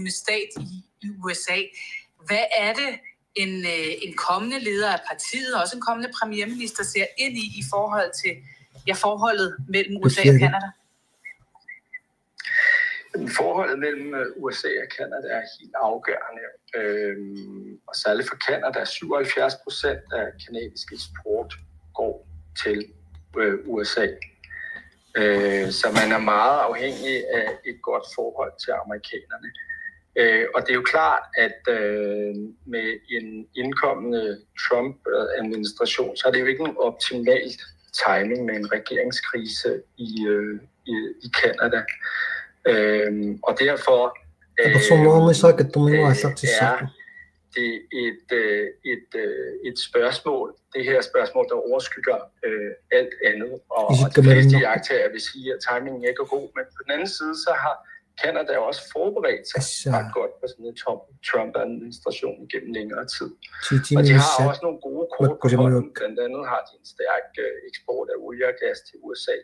stat i USA. Hvad er det, en kommende leder af partiet, og også en kommende premierminister, ser ind i forhold til forholdet mellem USA og Canada? Forholdet mellem USA og Canada er helt afgørende, og særligt for Canada. 77% af kanadisk eksport går til USA. Så man er meget afhængig af et godt forhold til amerikanerne. Og det er jo klart, at med en indkommende Trump-administration, så er det jo ikke en optimalt timing med en regeringskrise i Canada. Og derfor er det et spørgsmål, det her spørgsmål, der overskygger alt andet. Og de fleste iagttagere vil sige, at timingen ikke er god, men på den anden side, så har Canada også forberedt sig ret godt på sådan en Trump-administration gennem længere tid. Og de har også nogle gode kort på hånden. Blandt andet har de en stærk eksport af olie og gas til USA.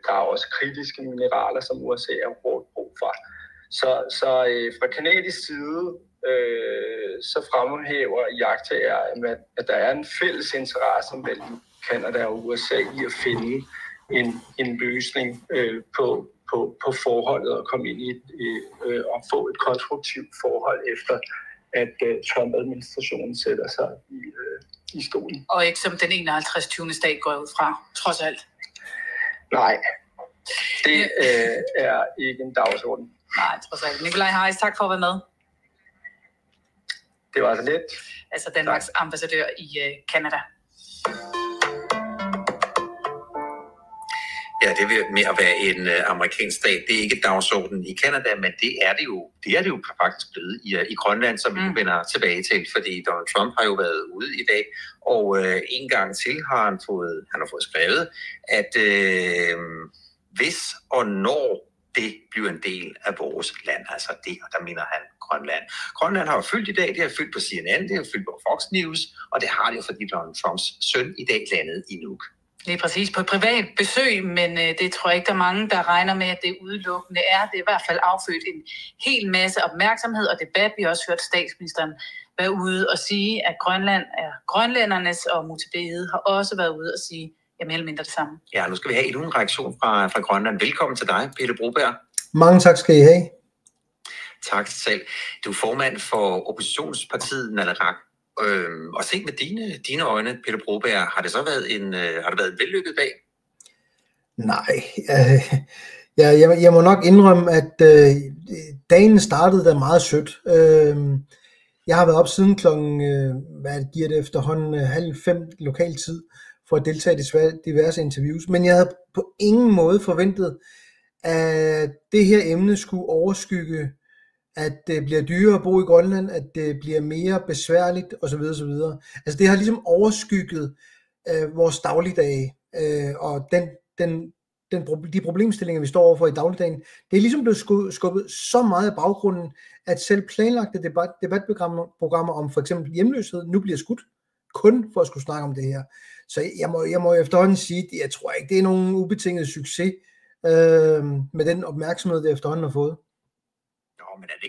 Der er også kritiske mineraler, som USA har hårdt brug for. Så fra kanadisk side, så fremhæver iagttagere, at der er en fælles interesse mellem Canada og USA i at finde en løsning på forholdet og komme ind og få et konstruktivt forhold efter, at Trump-administrationen sætter sig i stolen. Og ikke som den 51. 20. stat går ud fra, trods alt. Nej, det er ikke en dagsorden. Nej, trods alt. Nikolaj Harris, tak for at være med. Det var så lidt. Altså Danmarks ambassadør i Canada. Ja, det vil mere være en amerikansk stat. Det er ikke dagsordenen i Canada, men det er det jo faktisk blevet i Grønland, som vi vender tilbage til, fordi Donald Trump har jo været ude i dag, og en gang til har han fået skrevet, at hvis og når det bliver en del af vores land, altså det, og der mener han Grønland. Grønland har jo fyldt i dag, det har fyldt på CNN, det har fyldt på Fox News, og det har det jo, fordi Donald Trumps søn i dag landede i Nuuk. Det er præcis på et privat besøg, men det tror jeg ikke, der er mange, der regner med, at det udelukkende er. Det er i hvert fald affødt en hel masse opmærksomhed og debat. Vi har også hørt statsministeren være ude og sige, at Grønland er grønlændernes, og Mutebede har også været ude og sige, mere eller mindre det samme. Ja, nu skal vi have endnu en reaktion fra Grønland. Velkommen til dig, Pelle Broberg. Mange tak skal I have. Tak selv. Du er formand for oppositionspartiet Naleraq. Og set med dine øjne, Pelle Broberg, har det så været en vellykket dag? Nej, jeg må nok indrømme, at dagen startede da meget sødt. Jeg har været op siden klokken, hvad giver det efterhånden, 4:30 lokal tid, for at deltage i diverse interviews. Men jeg havde på ingen måde forventet, at det her emne skulle overskygge, at det bliver dyrere at bo i Grønland, at det bliver mere besværligt osv. osv. Altså det har ligesom overskygget vores dagligdage, og de problemstillinger, vi står overfor i dagligdagen, det er ligesom blevet skubbet så meget i baggrunden, at selv planlagte debatprogrammer om for eksempel hjemløshed nu bliver skudt, kun for at skulle snakke om det her. Så jeg må efterhånden sige, at jeg tror ikke, det er nogen ubetinget succes med den opmærksomhed, det efterhånden har fået. Men er det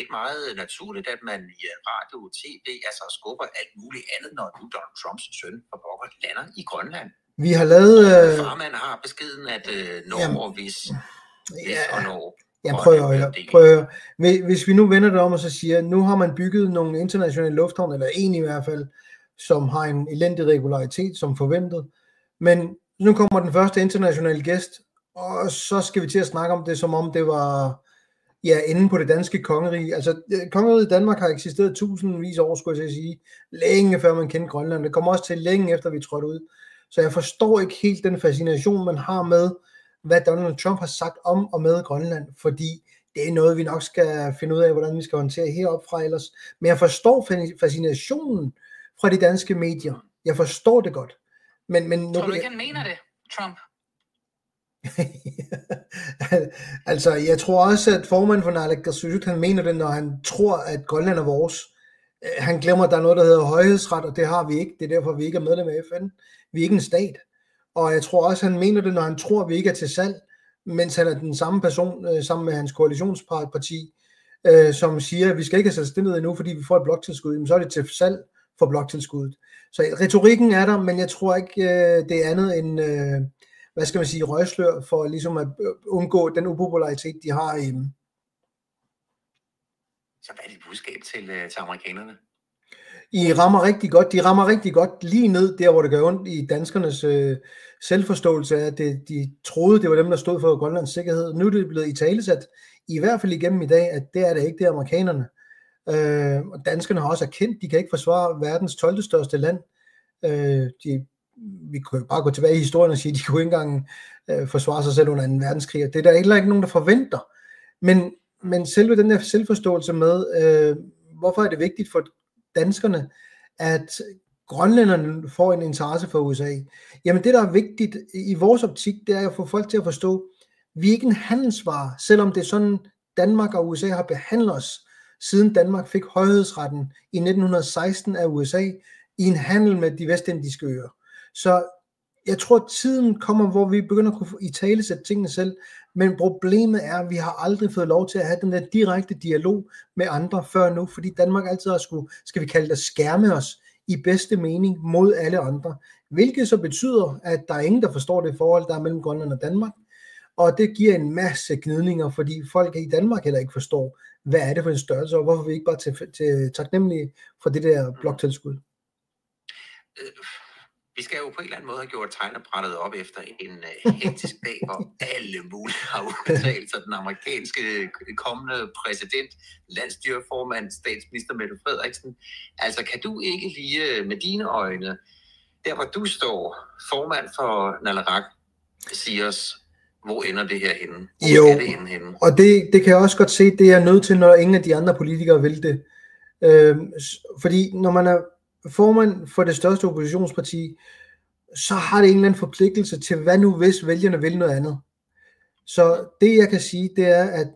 ikke meget naturligt, at man i radio og tv altså skubber alt muligt andet, når nu Donald Trumps søn fra pokker lander i Grønland? Vi har lavet... Farmand har beskeden, at når og hvis og når... Ja, prøv at høre. Hvis vi nu vender det om og så siger, nu har man bygget nogle internationale lufthavne, eller en i hvert fald, som har en elendig regularitet som forventet, men nu kommer den første internationale gæst, og så skal vi til at snakke om det, som om det var... inde på det danske kongerige. Altså, kongeriget i Danmark har eksisteret tusindvis af år, skulle jeg sige, længe før man kendte Grønland. Det kommer også til længe efter, vi trådte ud. Så jeg forstår ikke helt den fascination, man har med, hvad Donald Trump har sagt om og med Grønland, fordi det er noget, vi nok skal finde ud af, hvordan vi skal håndtere heroppe fra ellers. Men jeg forstår fascinationen fra de danske medier. Jeg forstår det godt. Men tror du ikke, han mener det, Trump? Altså, jeg tror også, at formanden for Naalakkersuisut, han mener det, når han tror, at Grønland er vores. Han glemmer, at der er noget, der hedder højhedsret, og det har vi ikke. Det er derfor, vi ikke er medlem af FN. Vi er ikke en stat. Og jeg tror også, han mener det, når han tror, at vi ikke er til salg. mens han er den samme person, sammen med hans koalitionsparti, som siger, at vi skal ikke have selvstændighed endnu, fordi vi får et bloktilskud, men så er det til salg for bloktilskuddet. Så retorikken er der, men jeg tror ikke, det er andet end, hvad skal man sige, røgslør for ligesom at undgå den upopularitet, de har hjemme. Så hvad er dit budskab til amerikanerne? I rammer rigtig godt. De rammer rigtig godt lige ned der, hvor det gør ondt i danskernes selvforståelse af, at de troede, det var dem, der stod for Grønlands sikkerhed. Nu er det blevet italesat, i hvert fald igennem i dag, at det er det ikke, det er amerikanerne. Og danskerne har også erkendt, de kan ikke forsvare verdens 12. største land. Vi kan bare gå tilbage i historien og sige, at de kunne ikke engang forsvare sig selv under 2. verdenskrig. Det er der heller ikke nogen, der forventer. Men selve den der selvforståelse med, hvorfor er det vigtigt for danskerne, at grønlænderne får en interesse for USA. Jamen det, der er vigtigt i vores optik, det er at få folk til at forstå, at vi er ikke en handelsvare, selvom det er sådan, Danmark og USA har behandlet os, siden Danmark fik højhedsretten i 1916 af USA, i en handel med de vestindiske øer. Så jeg tror, at tiden kommer, hvor vi begynder at kunne italesætte tingene selv, men problemet er, at vi har aldrig fået lov til at have den der direkte dialog med andre før nu, fordi Danmark altid har skulle, skal vi kalde det, skærme os i bedste mening mod alle andre, hvilket så betyder, at der er ingen, der forstår det forhold, der er mellem Grønland og Danmark, og det giver en masse gnidninger, fordi folk i Danmark heller ikke forstår, hvad er det for en størrelse, og hvorfor vi ikke bare til taknemmelige for det der bloktilskud. Vi skal jo på en eller anden måde have gjort tegnebrættet op efter en hektisk dag, hvor alle mulige har udtalt sig. Den amerikanske kommende præsident, landsstyreformand, statsminister Mette Frederiksen. Altså kan du ikke lige med dine øjne, der hvor du står, formand for Naleraq, sige os, hvor ender det her henne? Jo, og det kan jeg også godt se, det er nødt til, når ingen af de andre politikere vil det. Fordi når man er formand for det største oppositionsparti, så har det en eller anden forpligtelse til, hvad nu hvis vælgerne vil noget andet. Så det jeg kan sige, det er, at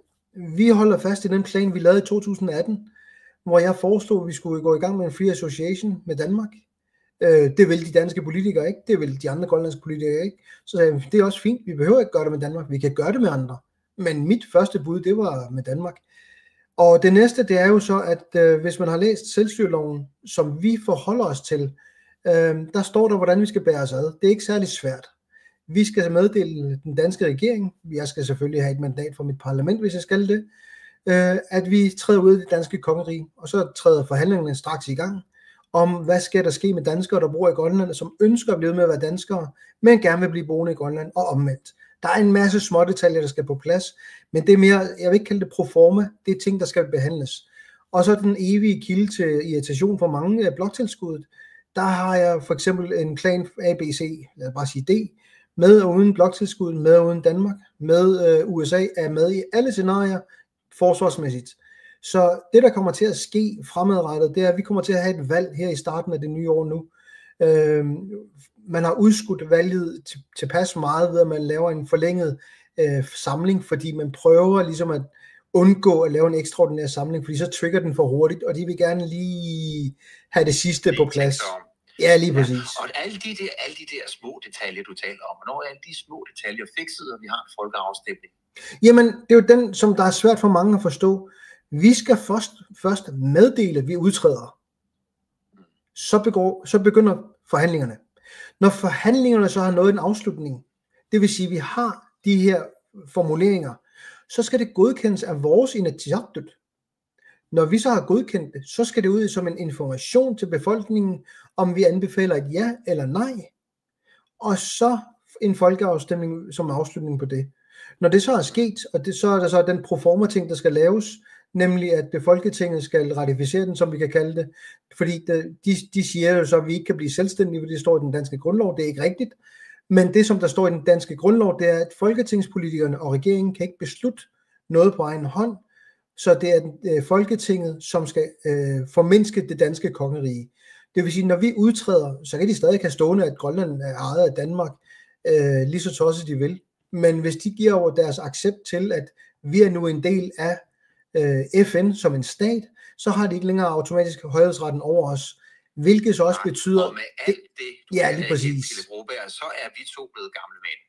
vi holder fast i den plan, vi lavede i 2018, hvor jeg foreslog, at vi skulle gå i gang med en free association med Danmark. Det vil de danske politikere ikke, det vil de andre grønlandske politikere ikke. Så sagde jeg, det er også fint, vi behøver ikke gøre det med Danmark, vi kan gøre det med andre. Men mit første bud, det var med Danmark. Og det næste, det er jo så, at hvis man har læst selvstyreloven, som vi forholder os til, der står der, hvordan vi skal bære os ad. Det er ikke særlig svært. Vi skal meddele den danske regering, jeg skal selvfølgelig have et mandat fra mit parlament, hvis jeg skal det, at vi træder ud af det danske kongerige, og så træder forhandlingerne straks i gang, om hvad skal der ske med danskere, der bor i Grønland, som ønsker at blive med at være danskere, men gerne vil blive boende i Grønland, og omvendt. Der er en masse små detaljer, der skal på plads, men det er mere, jeg vil ikke kalde det proforma, det er ting, der skal behandles. Og så den evige kilde til irritation for mange af bloktilskuddet, der har jeg for eksempel en plan ABC, lad os bare sige D, med og uden bloktilskud, med og uden Danmark, med USA er med i alle scenarier forsvarsmæssigt. Så det, der kommer til at ske fremadrettet, det er, at vi kommer til at have et valg her i starten af det nye år nu. Man har udskudt valget tilpas meget ved, at man laver en forlænget samling, fordi man prøver ligesom at undgå at lave en ekstraordinær samling, fordi så trigger den for hurtigt, og de vil gerne lige have det sidste på plads. Ja, lige præcis. Ja, og alle de der små detaljer, du taler om, hvornår er alle de små detaljer fikset, og vi har en folkeafstemning? Jamen, det er jo den, som der er svært for mange at forstå. Vi skal først meddele, at vi udtræder. Så begynder forhandlingerne. Når forhandlingerne så har nået en afslutning, det vil sige, at vi har de her formuleringer, så skal det godkendes af vores inatsisartut. Når vi så har godkendt det, så skal det ud som en information til befolkningen, om vi anbefaler et ja eller nej, og så en folkeafstemning som afslutning på det. Når det så er sket, og så er der så den proforma ting, der skal laves, nemlig at Folketinget skal ratificere den, som vi kan kalde det, fordi de siger jo så, at vi ikke kan blive selvstændige, fordi det står i den danske grundlov, det er ikke rigtigt, men det, som der står i den danske grundlov, det er, at folketingspolitikerne og regeringen kan ikke beslutte noget på egen hånd, så det er Folketinget, som skal formindske det danske kongerige. Det vil sige, når vi udtræder, så kan de stadig have stående, at Grønland er ejet af Danmark, lige så tosset de vil. Men hvis de giver over deres accept til, at vi er nu en del af FN som en stat, så har de ikke længere automatisk højhedsretten over os, hvilket så også betyder... Og med alt det, ja, lige præcis. Så er vi to blevet gamle mænd.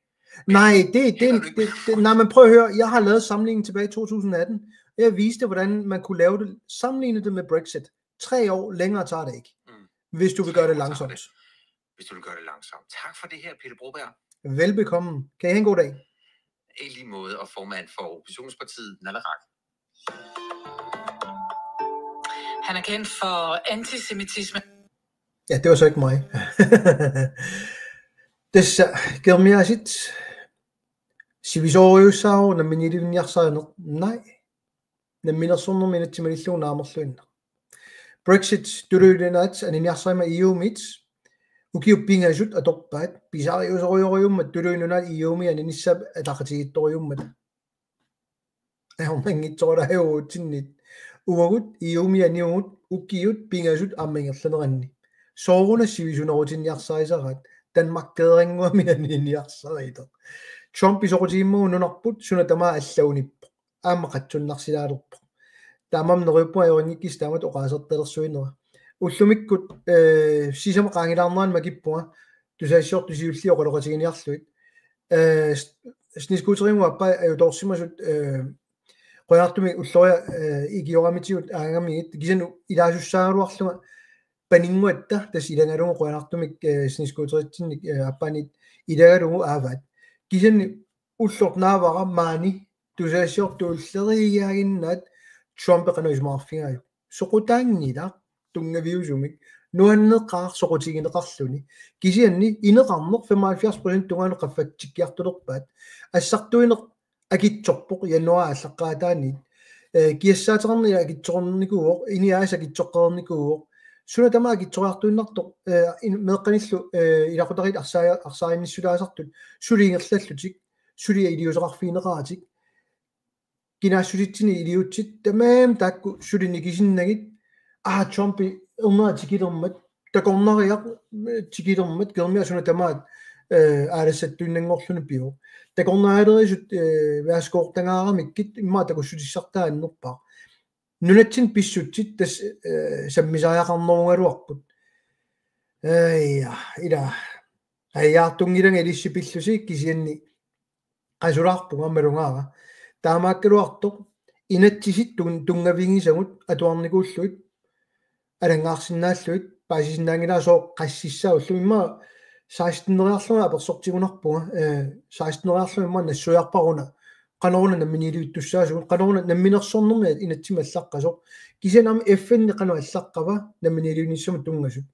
Nej, nej, men prøv at høre, jeg har lavet sammenligningen tilbage i 2018. Jeg viste, hvordan man kunne lave det, sammenligne det med Brexit. 3 år længere tager det ikke, hvis du vil gøre det langsomt. Hvis du vil gøre det langsomt. Tak for det her, Peter Broberg. Velbekomme. Kan I have en god dag? I lige måde, og formand for oppositionspartiet Naleraq. Han er kendt for antisemitisme. Ja, det var så ikke mig. Tässä kermiasit sivisooriussaaru namminilivniarsaanert nej namminersorner minattimalilluunaamerluinna Brexit tuluyunaat aniniarsaima EUmit ukiuppingasut atorpaat pisariusorioriummat tuluyunaat EUmi aninissap ataqatigittoriummat ahormangitsorlahajuutinnit uagut EUmi aniugut ukkiut pingasut ammangerlaneranni sooruna sivisunerutinnniarsaisaraat Danmark gædringuami aniniarsaita Trump isorutiimmu nunarput sunatama allaunippo aamaqatsunnarsilaalerpo taamam neruppu ajornikkis taamat oqaasertalersuinera ullumikkut sisamaqaangilaarneraan makippunga tusaassiortusiulli oqaloqatiginiarluit sniskuuterimu appa ajutorsimasut qoyartumi ulloria igioramitigut aangamigit kisanu ilaasussaagaluarluma paninguatta tas ilangalugu qoyartumik sniskuuteritsinnik appanit ilagalugu aavat kisanni ullornaavara maani tusaassiortuulleriigaaginnaat Trump qanaismaarfigaaju soqutaangila tungaviusumik nuanneqqaar soqutigineqarluni kisianni ineqarneq 75% tungaane qaffatsikkiartulerpaat assartuineq akitsorpoq januaa allaqqaataanit kiassaateqarnila akitsornikuuq iniaas akitsoqqerernikuuq suna tama akitsoriartuinnartoq meeqqanillu ilaqutarit arsaarinissulaasartut suliingerlallutik sulia iliuseqarfiineqaatik kinaassutitsini iliutsit tamaam taakku sulinikissinnagit Trumpi erneratikilermat takornariaq tikilermat kermia suna tamaat aalassattuinnangorluni piu takornaaalerisut vaaskoortangaaramikit immaa takussutissartaannerpaa nunatsin pissutsit tas sammisaajaqarnerungaluarput ila ayaartungilanga ilissipillusi kisianni qasulaarpunga malungaara taamaakkaluartoq inatsisit tungavingisagut atuarnikuulluit alangaarsinnaalluit paasisinaangilaa qassissaullu imma 16-neriarluma apersortigunarpunga 16-neriarluma imma nassuiarparuna qanoruna namminiluittussaasugut qanoruna namminersornermi inatsimallaqqasoq kisianami FN qanu allaqqava namminiluinissuma tungasut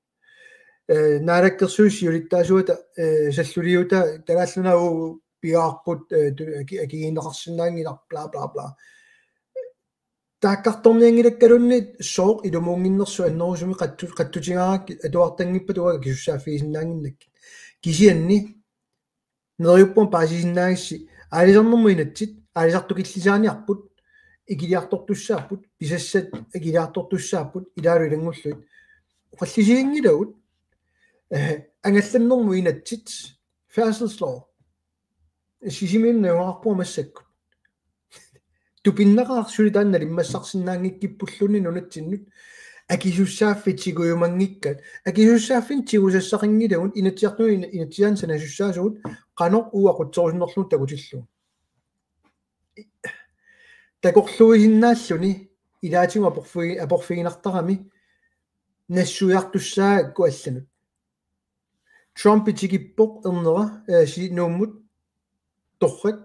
naalakkersuussiulittaasuata salluliuta talaalluna piaarput akigiineqarsinnaangilar bla bla bla taakkartorniangilakkalunni sooq ilumuunginnersu annerusumi qattutigarak atuartangippat uaga kisussaaffiisinnaanginnakki kisianni neriuppuan paasisinnaangissi aalisarnermu inatsit aalisartukillisaaniarput ikiliartortussaarput pisassat ikiliartortussaarput ilaalu ilangulluit qallisiingilagut angallannermu inatsit færdselslov sisiminneerarpua massakkut tupinnaqaarsulitaan nalimmassarsinnaangikkippulluni nunatsinnut akisussaaffitsiguyumangikkat akisussaaffin tigusassaqingilagun inatsiartui inatsiaan sanasussaasugut qanoq uaqutsorusinnerlun takutillu takorluisinnaalluni ilaatigu aporfiginartarami nassuiartussaakku allanut Trump itigippoq ernera nuummut torrat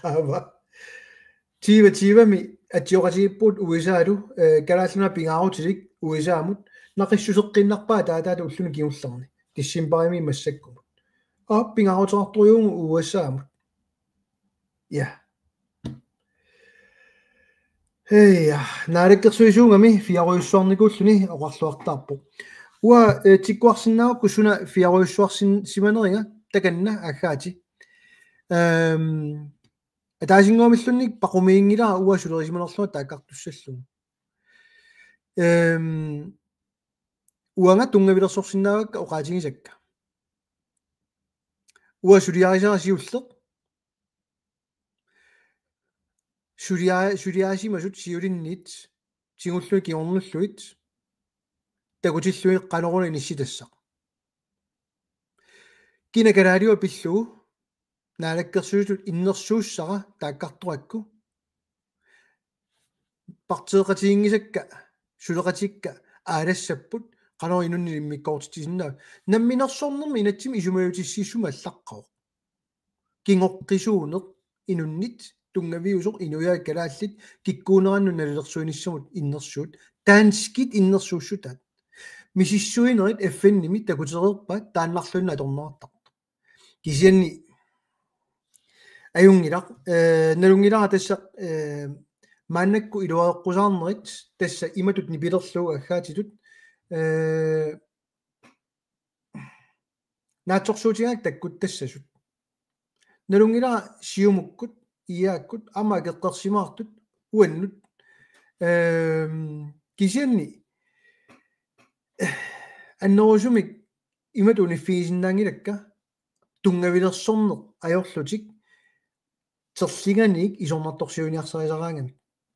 taava tivami atioqatigipput USAlu kalaalluna pingaarutilik USAmut naqissuseqqinnarpaa taataatu ulluni kiullerni tissimparimi massakkumut pingaaruteraartoriugu USAmut ja heya naalakkersuisuungami fiaruissuarnikuulluni oqarluartaarpo ua tikkuarsinnaaqku suna fiaruissuarsin simaneringa takanna aggaati атаасингуамиллунник пақумиингилаа уасулерисиманерлуа тааккартуссаллугу уанга тунгавилерсорсиннаавакка оqaатигисакка уасулиарисарасиуллеқ сулиаасимасут сиулинниит сигуллуи киорнуллуит такутиллуи каноруна инисситассақ кинакалаалиуа пиллугу наалаккерсуусут иннерсууссара тааккартуакку партеэқатиингисакка сулеқатикка аалассаппут qanor inunni immikkoortitisinna namminersornermi inatsimi isumajutissiissuma allaqqa kingoqqisuuneq inunnit tungaviusoq inuyaa kalaallit kikkuunerannu nalilersuinissumut innersuut taanskit innersuussutat misissuinerit affannimi takutererpa taannarlunna atornerartaq kisianni ajungilaq nalungilara tassa maannakku iluaeqqusaarnerit tassa imatut nipilerluu aggaatitut naatsorsuutigaak takkut tassasut nalungilaa siumukkut iaakkut ama keqqersimaartut uannut kisianni annerusumik imatuni fiisinnaangilakka tungavilersorneq ajorlutik terlinganik isornartorsiuniarsariisaraangami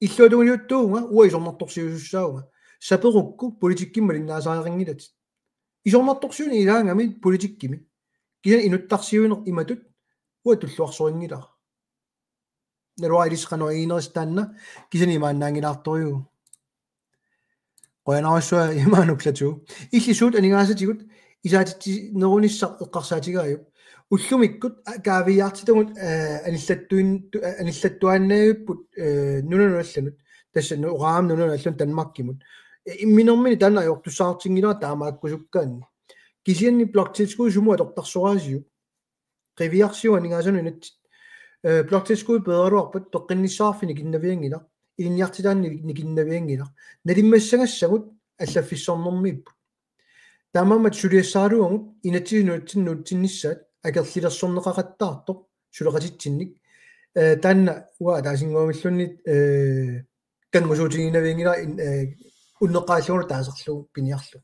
illuatuniuttuunga ua isornartorsiusussaunga saperukku politikkimmalinnaasaariangilat isornartorsiuni ilaangami politikkimi kian inuttarsiuineq imatut ua tulluarsoringilaa nalua ilisqanua iineristaan kisani maannaangilaartoriu qoyanarussua imaanuklatu illisuut anigaasatigut isaatitti nerunissaq eqqarsaatigaayup уллумиккут каавиартитагут аниллаттуаннааюппут нунанулалланут тассану ураам нунанулаллун танмаккимут имминермини таана аёртуссаартингилаа таамааккусуккаанни кисианни блоктилскуи сумуа тортарсораасиу qeviarsiu anigaasanu inat блоктилскуи пееруарпат пеққиннissаарфини киннавиангила илинниартилаанни никиннавиангила налиммассагассагут аллаффиссорнэрмииппут таамаамат сулиассааруангут инатсинуутсиннуутсиннissaат акерлилерсорнеқақаттаартоқ сулеқатитсинник таанна уа таасингуамиллуннит кангусуутигинавиангила уннеқааллугуна таасерлу пиниарлу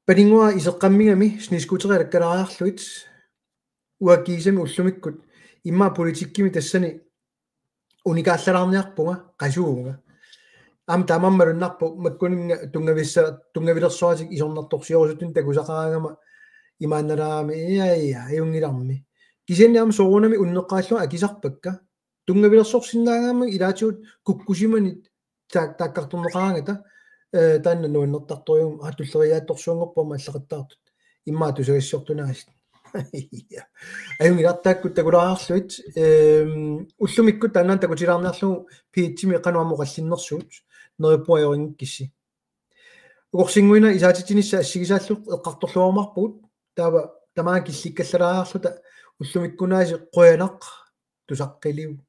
панингуа исеққаммигами снискутериалаккалариарлуит уаккиисами уллумиккут имма политиккими тассани уникааллалаарниарпунга қасууга ам тамаммалуннарпу маккунинга тунгавилерсуатик исорнарторсиорусутун такусақараагама имаанналаами иая аюнгиларми кисианниам соорунами уннеққааллуга акисарпакка тунгавилерсорсиннаагама илаатиут куккусиманит тааккарторнеқарангата таанна нуаннертарториум атуллериаатторсуангорпама аллақаттаартут иммаа тусагассиортунаагас аюнгилартааккут такулааарлуит уллумиккут тааннаан такутилаарниарлугу пиитсими қануаммо қаллиннерсуут нерипуайорингкисси угорсингуина исаатитинисса ассигисааллу эққарторлуармарпугут таава тамаа килликкаллалааарлута уллумиккунааси қуянақ тусаққилиу